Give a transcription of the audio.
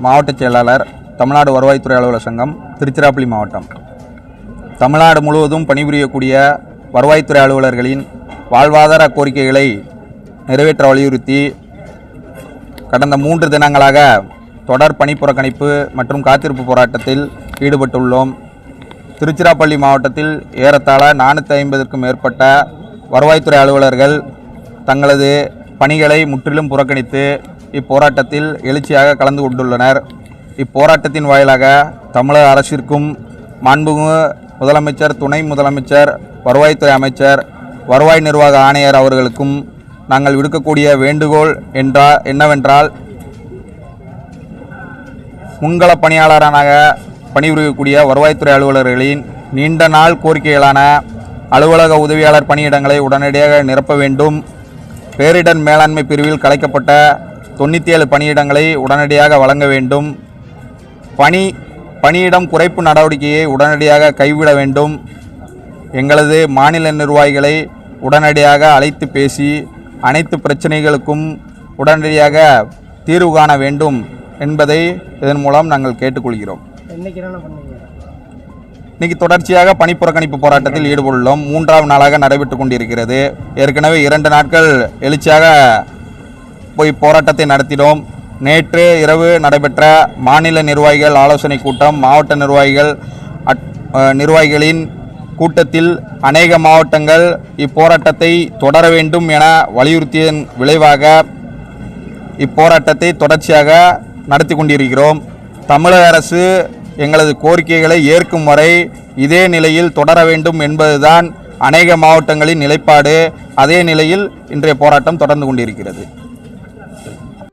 மாவட்ட செயலாளர், தமிழ்நாடு வருவாய்த்துறை அலுவலர் சங்கம், திருச்சிராப்பள்ளி மாவட்டம். தமிழ்நாடு முழுவதும் பணிபுரியக்கூடிய வருவாய்த்துறை அலுவலர்களின் வாழ்வாதார கோரிக்கைகளை நிறைவேற்ற வலியுறுத்தி கடந்த 3 தினங்களாக தொடர் பணிப்புறக்கணிப்பு மற்றும் காத்திருப்பு போராட்டத்தில் ஈடுபட்டுள்ளோம். திருச்சிராப்பள்ளி மாவட்டத்தில் ஏறத்தாழ 450க்கும் மேற்பட்ட வருவாய்த்துறை அலுவலர்கள் தங்களது பணிகளை முற்றிலும் புறக்கணித்து இப்போராட்டத்தில் எழுச்சியாக கலந்து கொண்டுள்ளனர். இப்போராட்டத்தின் வாயிலாக தமிழக அரசிற்கும், மாண்புமிகு முதலமைச்சர், துணை முதலமைச்சர், வருவாய்த்துறை அமைச்சர், வருவாய் நிர்வாக ஆணையர் அவர்களுக்கும் நாங்கள் விடுக்கக்கூடிய வேண்டுகோள் என்னவென்றால், முன்கள பணியாளராக பணிபுரியக்கூடிய வருவாய்த்துறை அலுவலர்களின் நீண்ட நாள் கோரிக்கைகளான அலுவலக உதவியாளர் பணியிடங்களை உடனடியாக நிரப்ப வேண்டும். பேரிடர் மேலாண்மை பிரிவில் கலைக்கப்பட்ட 97 பணியிடங்களை உடனடியாக வழங்க வேண்டும். பணியிடம் குறைப்பு நடவடிக்கையை உடனடியாக கைவிட வேண்டும். எங்களது மாநில நிர்வாகிகளை உடனடியாக அழைத்து பேசி அனைத்து பிரச்சனைகளுக்கும் உடனடியாக தீர்வு காண வேண்டும் என்பதை இதன் மூலம் நாங்கள் கேட்டுக்கொள்கிறோம். இன்னைக்கு தொடர்ச்சியாக பணிப்புறக்கணிப்பு போராட்டத்தில் ஈடுபட்டுள்ளோம். 3ஆம் நாளாக நடைபெற்று கொண்டிருக்கிறது. ஏற்கனவே 2 நாட்கள் எழுச்சியாக போய் போராட்டத்தை நடத்தினோம். நேற்று இரவு நடைபெற்ற மாநில நிர்வாகிகள் ஆலோசனை கூட்டம், மாவட்ட நிர்வாகிகளின் கூட்டத்தில் அநேக மாவட்டங்கள் இப்போராட்டத்தை தொடர வேண்டும் என வலியுறுத்தியதன் விளைவாக இப்போராட்டத்தை தொடர்ச்சியாக நடத்தி கொண்டிருக்கிறோம். தமிழக அரசு எங்களது கோரிக்கைகளை ஏற்கும் வரை இதே நிலையில் தொடர வேண்டும் என்பதுதான் அநேக மாவட்டங்களின் நிலைப்பாடு. அதே நிலையில் இன்றைய போராட்டம் தொடர்ந்து கொண்டிருக்கிறது.